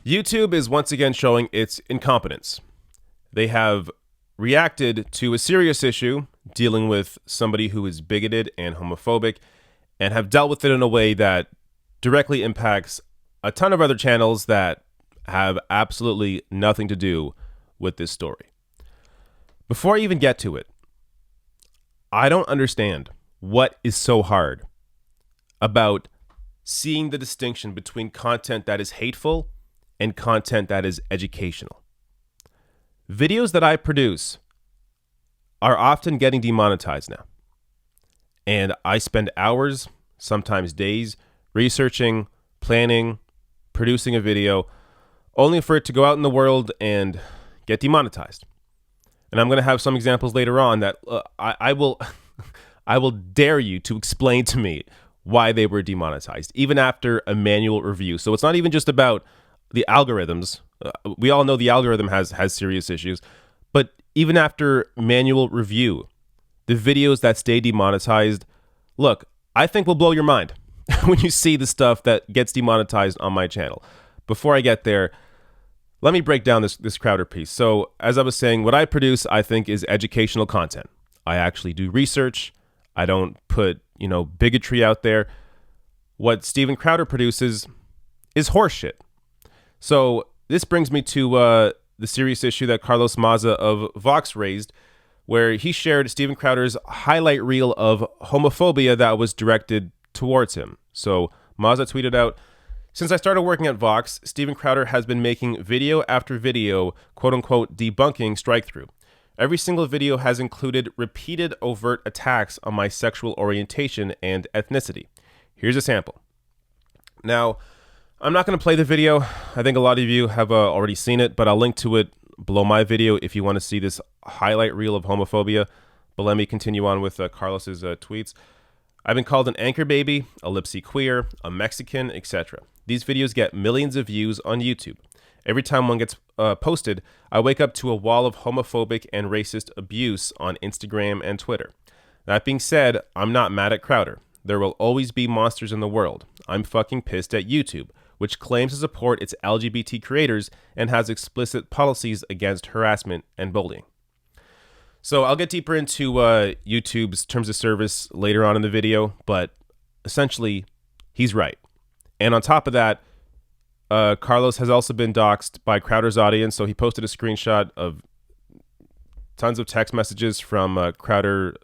YouTube is once again showing its incompetence. They have reacted to a serious issue dealing with somebody who is bigoted and homophobic and have dealt with it in a way that directly impacts a ton of other channels that have absolutely nothing to do with this story. Before I even get to it, I don't understand what is so hard about seeing the distinction between content that is hateful and content that is educational. Videos that I produce are often getting demonetized now. And I spend hours, sometimes days, researching, planning, producing a video, only for it to go out in the world and get demonetized. And I'm going to have some examples later on that I will I will dare you to explain to me why they were demonetized, even after a manual review. So it's not even just about the algorithms. We all know the algorithm has serious issues, but even after manual review, the videos that stay demonetized, look, I think will blow your mind when you see the stuff that gets demonetized on my channel. Before I get there, let me break down this Crowder piece. So as I was saying, what I produce, I think, is educational content. I actually do research. I don't put, bigotry out there. What Steven Crowder produces is horseshit. So this brings me to the serious issue that Carlos Maza of Vox raised, where he shared Steven Crowder's highlight reel of homophobia that was directed towards him. So Maza tweeted out, "Since I started working at Vox, Steven Crowder has been making video after video, quote unquote, debunking strike-through. Every single video has included repeated overt attacks on my sexual orientation and ethnicity. Here's a sample." Now, I'm not going to play the video. I think a lot of you have already seen it, but I'll link to it below my video if you want to see this highlight reel of homophobia. But let me continue on with Carlos's tweets. "I've been called an anchor baby, a lipsy queer, a Mexican, etc. These videos get millions of views on YouTube. Every time one gets posted, I wake up to a wall of homophobic and racist abuse on Instagram and Twitter. That being said, I'm not mad at Crowder. There will always be monsters in the world. I'm fucking pissed at YouTube, which claims to support its LGBT creators and has explicit policies against harassment and bullying." So I'll get deeper into YouTube's terms of service later on in the video, but essentially, he's right. And on top of that, Carlos has also been doxxed by Crowder's audience. So he posted a screenshot of tons of text messages from Crowder,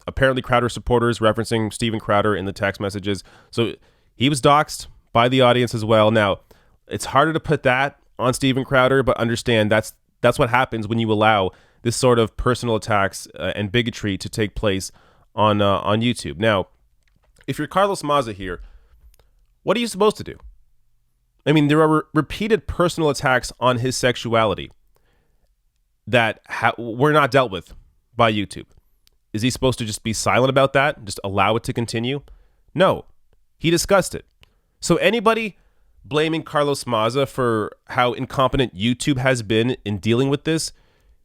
apparently Crowder supporters referencing Steven Crowder in the text messages. So he was doxxed by the audience as well. Now, it's harder to put that on Steven Crowder, but understand that's what happens when you allow this sort of personal attacks and bigotry to take place on YouTube. Now, if you're Carlos Maza here, what are you supposed to do? I mean, there are repeated personal attacks on his sexuality that were not dealt with by YouTube. Is he supposed to just be silent about that? Just allow it to continue? No, he discussed it. So anybody blaming Carlos Maza for how incompetent YouTube has been in dealing with this,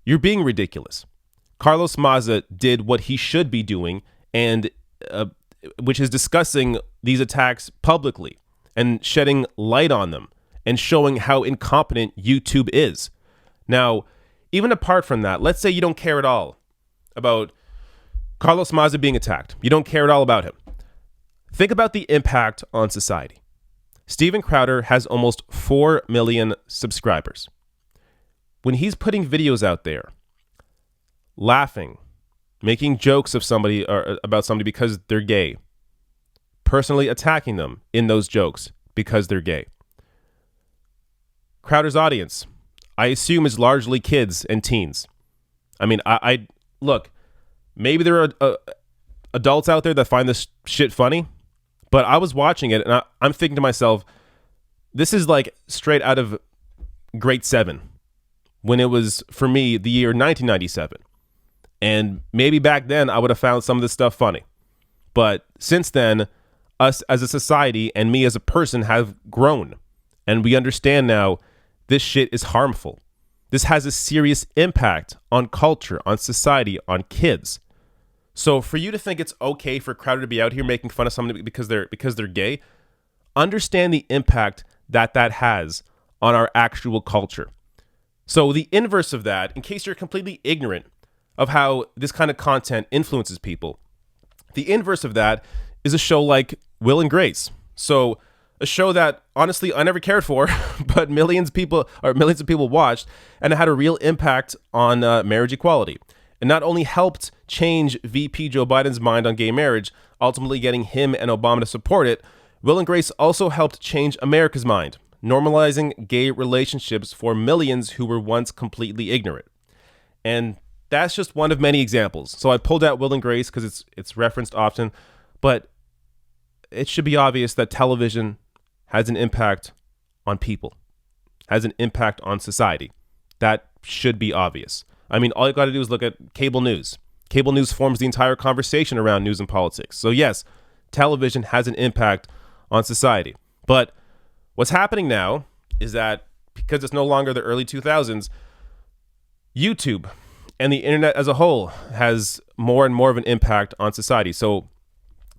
you're being ridiculous. Carlos Maza did what he should be doing, and which is discussing these attacks publicly and shedding light on them and showing how incompetent YouTube is. Now, even apart from that, let's say you don't care at all about Carlos Maza being attacked. You don't care at all about him. Think about the impact on society. Steven Crowder has almost 4 million subscribers. When he's putting videos out there, laughing, making jokes of somebody or about somebody because they're gay, personally attacking them in those jokes because they're gay. Crowder's audience, I assume, is largely kids and teens. I mean, I look, maybe there are adults out there that find this shit funny, but I was watching it and I'm thinking to myself, this is like straight out of grade 7 when it was, for me, the year 1997. And maybe back then I would have found some of this stuff funny. But since then, us as a society and me as a person have grown, and we understand now this shit is harmful. This has a serious impact on culture, on society, on kids. So for you to think it's okay for Crowder to be out here making fun of somebody because they're gay, understand the impact that has on our actual culture. So the inverse of that, in case you're completely ignorant of how this kind of content influences people, the inverse of that is a show like Will and Grace. So a show that honestly I never cared for, but millions of people watched, and it had a real impact on marriage equality. It not only helped change VP Joe Biden's mind on gay marriage, ultimately getting him and Obama to support it, Will and Grace also helped change America's mind, normalizing gay relationships for millions who were once completely ignorant. And that's just one of many examples. So I pulled out Will and Grace because it's referenced often, but it should be obvious that television has an impact on people, has an impact on society. That should be obvious. I mean, all you got to do is look at cable news. Cable news forms the entire conversation around news and politics. So yes, television has an impact on society. But what's happening now is that because it's no longer the early 2000s, YouTube and the internet as a whole has more and more of an impact on society. So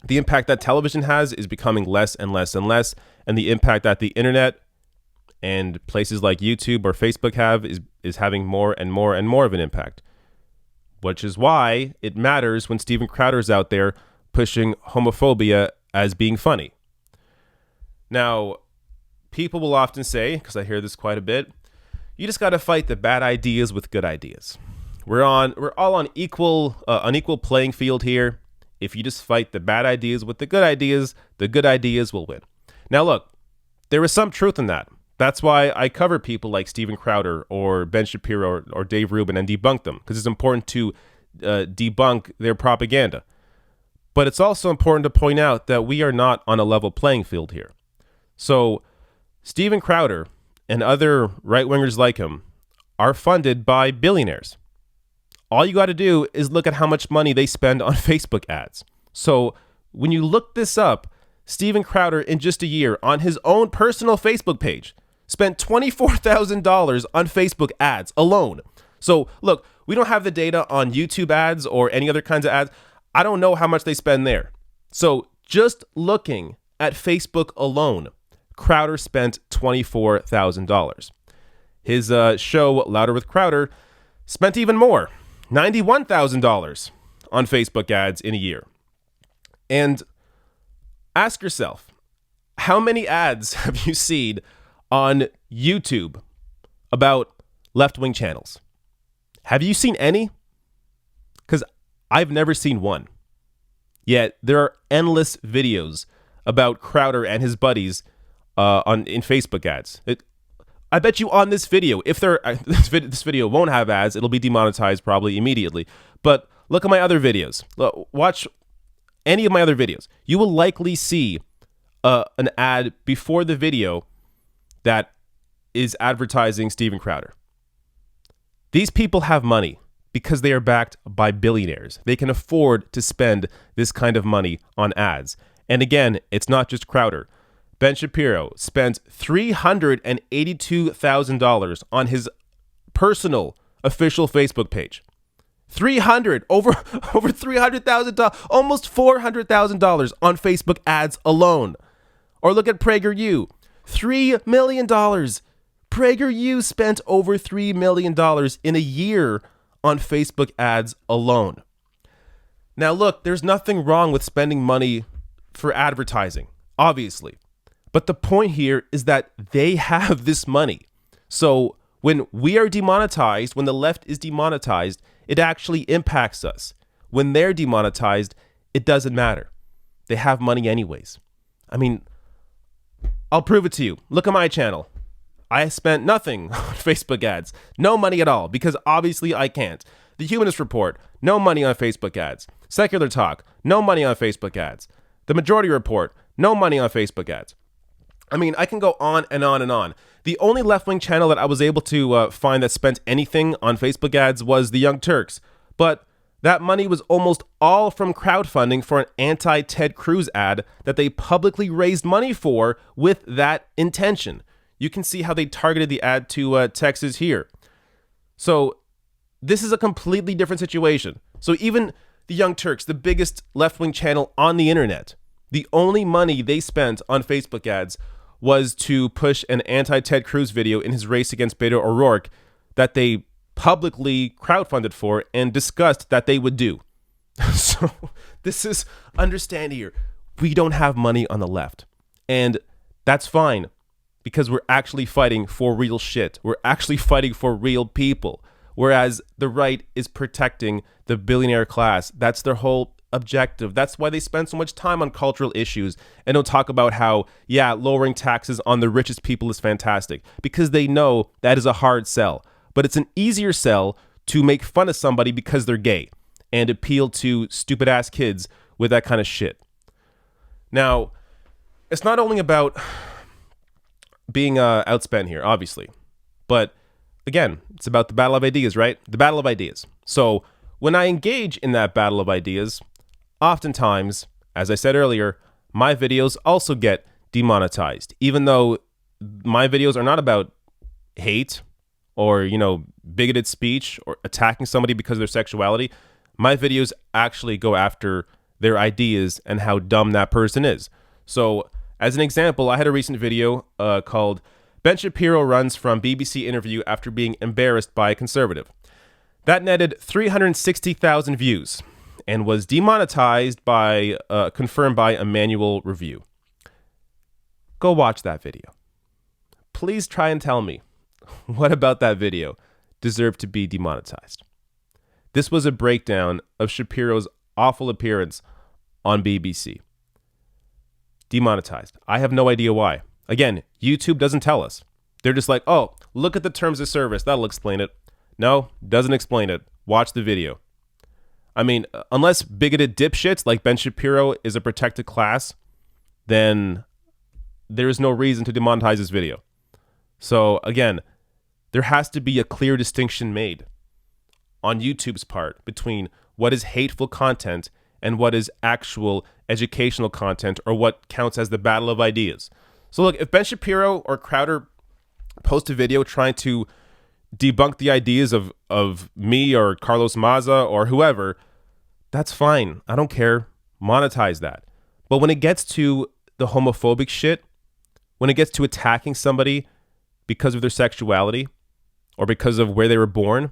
the impact that television has is becoming less and less and less, and the impact that the internet and places like YouTube or Facebook have is having more and more and more of an impact, which is why it matters when Steven Crowder's out there pushing homophobia as being funny. Now, people will often say, because I hear this quite a bit, you just got to fight the bad ideas with good ideas. We're all on equal playing field here. If you just fight the bad ideas with the good ideas will win. Now, look, there is some truth in that. That's why I cover people like Steven Crowder or Ben Shapiro or Dave Rubin and debunk them, because it's important to debunk their propaganda. But it's also important to point out that we are not on a level playing field here. So Steven Crowder and other right-wingers like him are funded by billionaires. All you got to do is look at how much money they spend on Facebook ads. So when you look this up, Steven Crowder in just a year on his own personal Facebook page spent $24,000 on Facebook ads alone. So look, we don't have the data on YouTube ads or any other kinds of ads. I don't know how much they spend there. So just looking at Facebook alone, Crowder spent $24,000. His show, Louder with Crowder, spent even more, $91,000 on Facebook ads in a year. And ask yourself, how many ads have you seen on YouTube about left-wing channels? Have you seen any? Because I've never seen one. Yet there are endless videos about Crowder and his buddies in Facebook ads. I bet you on this video, if this video won't have ads, it'll be demonetized probably immediately. But look at my other videos. Watch any of my other videos. You will likely see an ad before the video that is advertising Steven Crowder. These people have money because they are backed by billionaires. They can afford to spend this kind of money on ads. And again, it's not just Crowder. Ben Shapiro spent $382,000 on his personal official Facebook page. Over $300,000, almost $400,000 on Facebook ads alone. Or look at PragerU, $3 million. PragerU spent over $3 million in a year on Facebook ads alone. Now look, there's nothing wrong with spending money for advertising, obviously. But the point here is that they have this money. So when we are demonetized, when the left is demonetized, it actually impacts us. When they're demonetized, it doesn't matter. They have money anyways. I mean, I'll prove it to you. Look at my channel. I spent nothing on Facebook ads. No money at all, because obviously I can't. The Humanist Report, no money on Facebook ads. Secular Talk, no money on Facebook ads. The Majority Report, no money on Facebook ads. I mean, I can go on and on and on. The only left-wing channel that I was able to find that spent anything on Facebook ads was the Young Turks. But that money was almost all from crowdfunding for an anti-Ted Cruz ad that they publicly raised money for with that intention. You can see how they targeted the ad to Texas here. So this is a completely different situation. So even the Young Turks, the biggest left-wing channel on the internet, the only money they spent on Facebook ads was to push an anti-Ted Cruz video in his race against Beto O'Rourke that they publicly crowdfunded for and discussed that they would do. So this is, understand here, we don't have money on the left. And that's fine, because we're actually fighting for real shit. We're actually fighting for real people. Whereas the right is protecting the billionaire class. That's their whole objective. That's why they spend so much time on cultural issues and don't talk about how, yeah, lowering taxes on the richest people is fantastic, because they know that is a hard sell. But it's an easier sell to make fun of somebody because they're gay and appeal to stupid ass kids with that kind of shit. Now, it's not only about being outspent here, obviously, but again, it's about the battle of ideas, right? The battle of ideas. So when I engage in that battle of ideas, oftentimes, as I said earlier, my videos also get demonetized, even though my videos are not about hate or, you know, bigoted speech or attacking somebody because of their sexuality. My videos actually go after their ideas and how dumb that person is. So as an example, I had a recent video called Ben Shapiro Runs from BBC Interview After Being Embarrassed by a Conservative. That netted 360,000 views and was demonetized by, confirmed by a manual review. Go watch that video. Please try and tell me what about that video deserved to be demonetized. This was a breakdown of Shapiro's awful appearance on BBC. Demonetized. I have no idea why. Again, YouTube doesn't tell us. They're just like, oh, look at the terms of service. That'll explain it. No, doesn't explain it. Watch the video. I mean, unless bigoted dipshits like Ben Shapiro is a protected class, then there is no reason to demonetize this video. So again, there has to be a clear distinction made on YouTube's part between what is hateful content and what is actual educational content, or what counts as the battle of ideas. So look, if Ben Shapiro or Crowder post a video trying to debunk the ideas of me or Carlos Maza or whoever, that's fine. I don't care. Monetize that. But when it gets to the homophobic shit, when it gets to attacking somebody because of their sexuality or because of where they were born,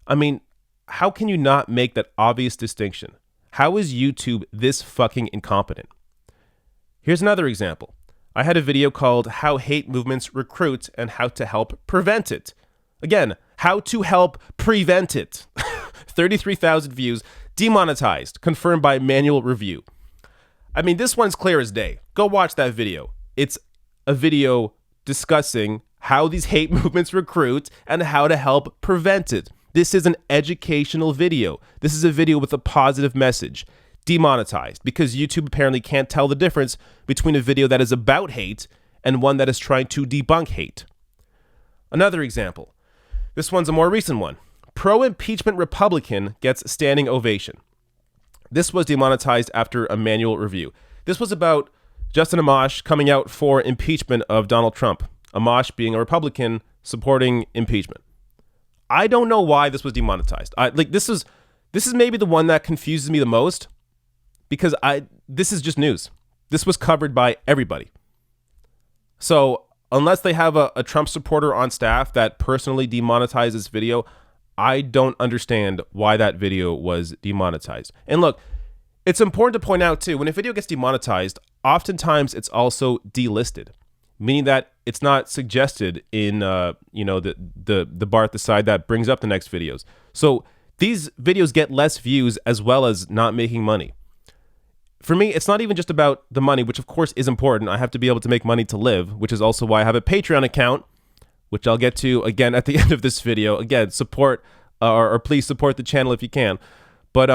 I mean, how can you not make that obvious distinction? How is YouTube this fucking incompetent? Here's another example. I had a video called How Hate Movements Recruit and How to Help Prevent It. Again, how to help prevent it. 33,000 views, demonetized, confirmed by manual review. I mean, this one's clear as day. Go watch that video. It's a video discussing how these hate movements recruit and how to help prevent it. This is an educational video. This is a video with a positive message. Demonetized because YouTube apparently can't tell the difference between a video that is about hate and one that is trying to debunk hate. Another example. This one's a more recent one. Pro-impeachment Republican gets standing ovation. This was demonetized after a manual review. This was about Justin Amash coming out for impeachment of Donald Trump. Amash being a Republican supporting impeachment. I don't know why this was demonetized. This is maybe the one that confuses me the most, because this is just news. This was covered by everybody. So unless they have a Trump supporter on staff that personally demonetized this video, I don't understand why that video was demonetized. And look, it's important to point out too, when a video gets demonetized, oftentimes it's also delisted, meaning that it's not suggested in the bar at the side that brings up the next videos. So these videos get less views as well as not making money. For me, it's not even just about the money, which of course is important. I have to be able to make money to live, which is also why I have a Patreon account, which I'll get to again at the end of this video. Again, support or please support the channel if you can. But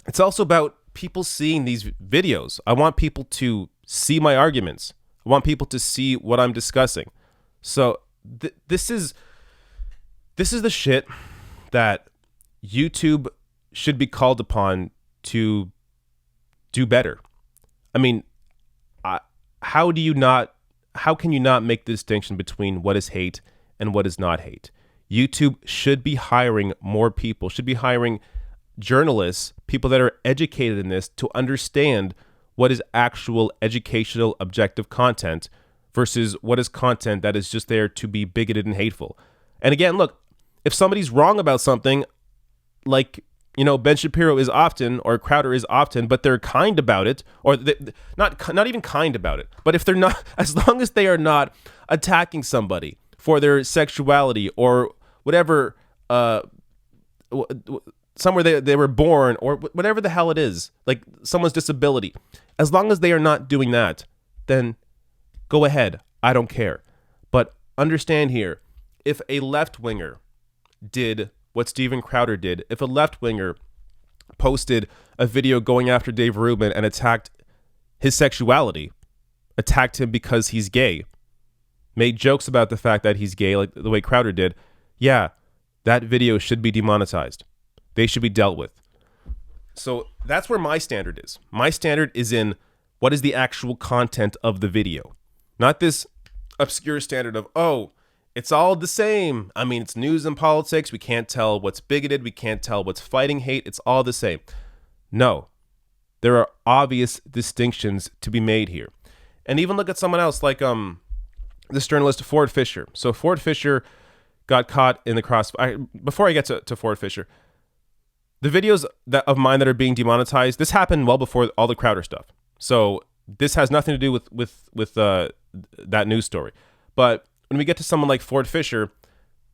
it's also about people seeing these videos. I want people to see my arguments. I want people to see what I'm discussing. So this is the shit that YouTube should be called upon to do better. I mean, how can you not make the distinction between what is hate and what is not hate? YouTube should be hiring more people, should be hiring journalists, people that are educated in this, to understand what is actual educational objective content versus what is content that is just there to be bigoted and hateful. And again, look, if somebody's wrong about something, like, you know, Ben Shapiro is often, or Crowder is often, but they're kind about it, or not even kind about it, but if they're not, as long as they are not attacking somebody for their sexuality or whatever, somewhere they were born, or whatever the hell it is, like someone's disability, as long as they are not doing that, then go ahead. I don't care. But understand here, if a left-winger did what Steven Crowder did, if a left-winger posted a video going after Dave Rubin and attacked his sexuality, attacked him because he's gay, made jokes about the fact that he's gay like the way Crowder did, yeah, that video should be demonetized. They should be dealt with. So that's where my standard is. My standard is in what is the actual content of the video, not this obscure standard of, oh, it's all the same. I mean, it's news and politics. We can't tell what's bigoted. We can't tell what's fighting hate. It's all the same. No, there are obvious distinctions to be made here. And even look at someone else like this journalist, Ford Fisher. So Ford Fisher got caught in the crossfire. Before I get to Ford Fisher, the videos of mine that are being demonetized, this happened well before all the Crowder stuff. So this has nothing to do with that news story. But when we get to someone like Ford Fisher,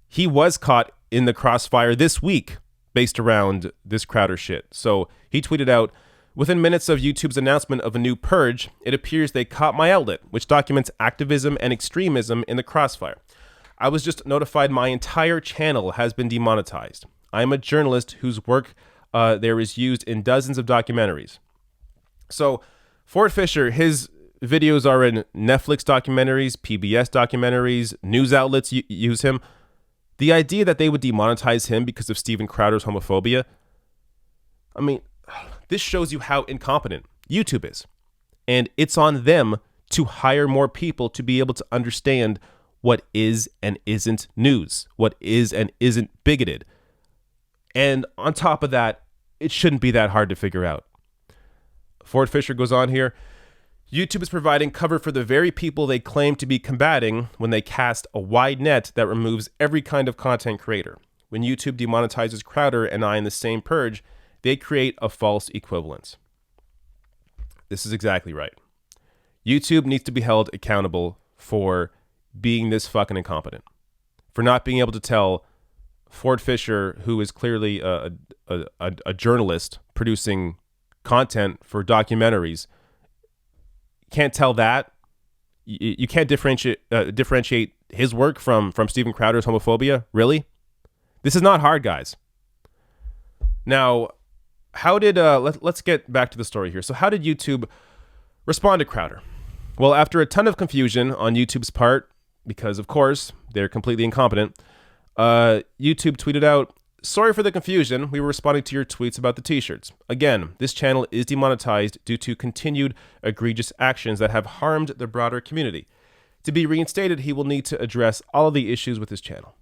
he was caught in the crossfire this week based around this Crowder shit. So he tweeted out, within minutes of YouTube's announcement of a new purge, it appears they caught my outlet, which documents activism and extremism in the crossfire. I was just notified my entire channel has been demonetized. I am a journalist whose work there is used in dozens of documentaries. So Ford Fisher, his videos are in Netflix documentaries, PBS documentaries, news outlets use him. The idea that they would demonetize him because of Steven Crowder's homophobia, I mean, this shows you how incompetent YouTube is. And it's on them to hire more people to be able to understand what is and isn't news, what is and isn't bigoted. And on top of that, it shouldn't be that hard to figure out. Ford Fisher goes on here. YouTube is providing cover for the very people they claim to be combating when they cast a wide net that removes every kind of content creator. When YouTube demonetizes Crowder and I in the same purge, they create a false equivalence. This is exactly right. YouTube needs to be held accountable for being this fucking incompetent, for not being able to tell Ford Fisher, who is clearly a journalist producing content for documentaries, can't tell that. You can't differentiate his work from Steven Crowder's homophobia. Really? This is not hard, guys. Now, how did let's get back to the story here. So how did YouTube respond to Crowder? Well, after a ton of confusion on YouTube's part, because of course they're completely incompetent, YouTube tweeted out, "Sorry for the confusion. We were responding to your tweets about the t-shirts. Again, this channel is demonetized due to continued egregious actions that have harmed the broader community. To be reinstated, he will need to address all of the issues with his channel."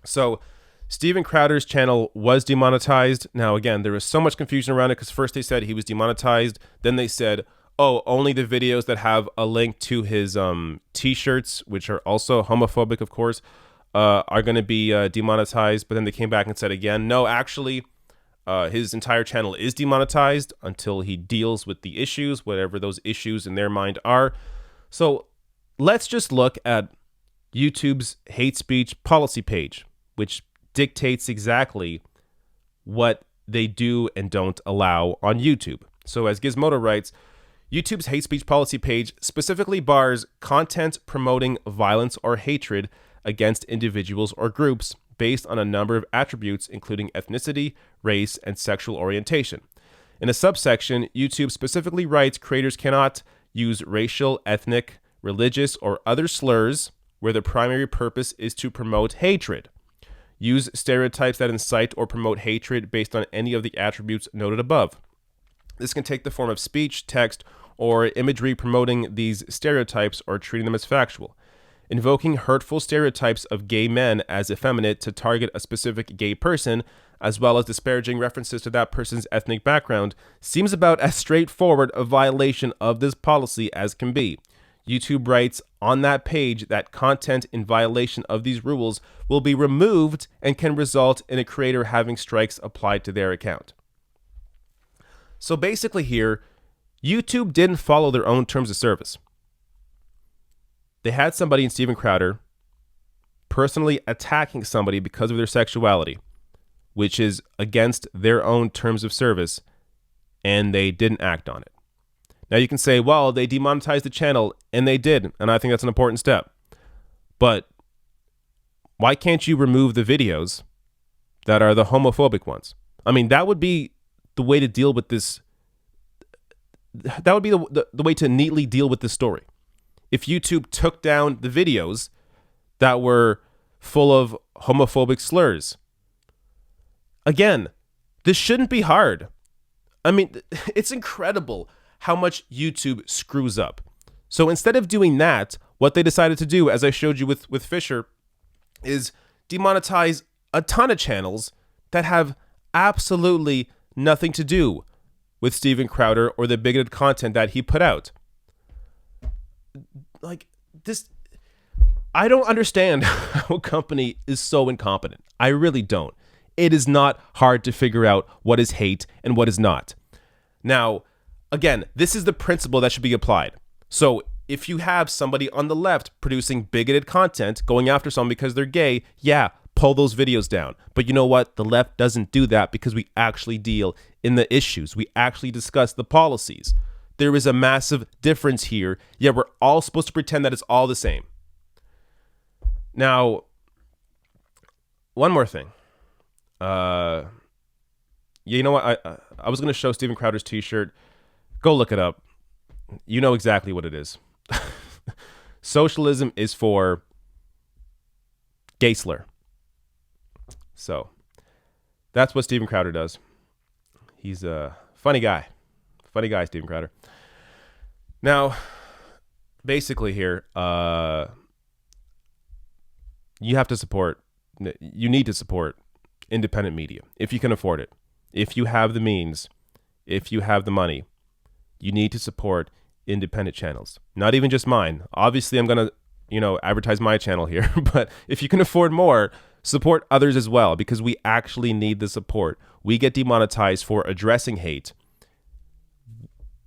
So Steven Crowder's channel was demonetized. Now, again, there was so much confusion around it because first they said he was demonetized. Then they said, oh, only the videos that have a link to his t-shirts, which are also homophobic, of course, are going to be demonetized. But then they came back and said again, no, actually, his entire channel is demonetized until he deals with the issues, whatever those issues in their mind are. So let's just look at YouTube's hate speech policy page, which dictates exactly what they do and don't allow on YouTube. So as Gizmodo writes, YouTube's hate speech policy page specifically bars content promoting violence or hatred against individuals or groups based on a number of attributes, including ethnicity, race, and sexual orientation. In a subsection, YouTube specifically writes creators cannot use racial, ethnic, religious, or other slurs where the primary purpose is to promote hatred. Use stereotypes that incite or promote hatred based on any of the attributes noted above. This can take the form of speech, text, or imagery promoting these stereotypes or treating them as factual. Invoking hurtful stereotypes of gay men as effeminate to target a specific gay person, as well as disparaging references to that person's ethnic background, seems about as straightforward a violation of this policy as can be. YouTube writes on that page that content in violation of these rules will be removed and can result in a creator having strikes applied to their account. So basically here, YouTube didn't follow their own terms of service. They had somebody in Steven Crowder personally attacking somebody because of their sexuality, which is against their own terms of service, and they didn't act on it. Now you can say, well, they demonetized the channel, and they did, and I think that's an important step. But why can't you remove the videos that are the homophobic ones? I mean, that would be the way to deal with this. That would be the way to neatly deal with this story. If YouTube took down the videos that were full of homophobic slurs. Again, this shouldn't be hard. I mean, it's incredible how much YouTube screws up. So instead of doing that, what they decided to do, as I showed you with Fisher, is demonetize a ton of channels that have absolutely nothing to do with Steven Crowder or the bigoted content that he put out. Like this, I don't understand how a company is so incompetent. I really don't. It is not hard to figure out what is hate and what is not. Now, again, this is the principle that should be applied. So if you have somebody on the left producing bigoted content, going after someone because they're gay, yeah, pull those videos down. But you know what? The left doesn't do that because we actually deal in the issues. We actually discuss the policies. There is a massive difference here, yet we're all supposed to pretend that it's all the same. Now, one more thing. You know what? I was going to show Steven Crowder's t-shirt. Go look it up. You know exactly what it is. Socialism is for gay slur. So that's what Steven Crowder does. He's a funny guy. Funny guy, Steven Crowder. Now, basically here, you need to support independent media if you can afford it. If you have the means, if you have the money, you need to support independent channels. Not even just mine. Obviously, I'm going to, advertise my channel here, but if you can afford more, support others as well, because we actually need the support. We get demonetized for addressing hate,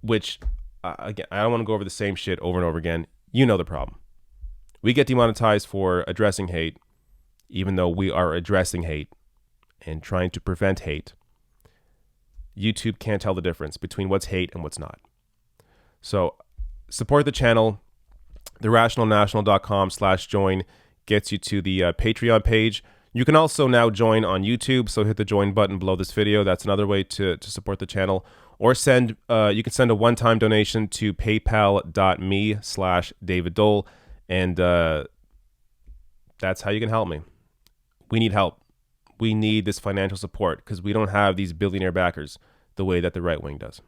which, again, I don't want to go over the same shit over and over again. You know the problem. We get demonetized for addressing hate, even though we are addressing hate and trying to prevent hate. YouTube can't tell the difference between what's hate and what's not. So support the channel. TheRationalNational.com/join gets you to the Patreon page. You can also now join on YouTube, so hit the join button below this video. That's another way to support the channel. Or you can send a one-time donation to paypal.me/David Dole, and that's how you can help me. We need help. We need this financial support because we don't have these billionaire backers the way that the right wing does.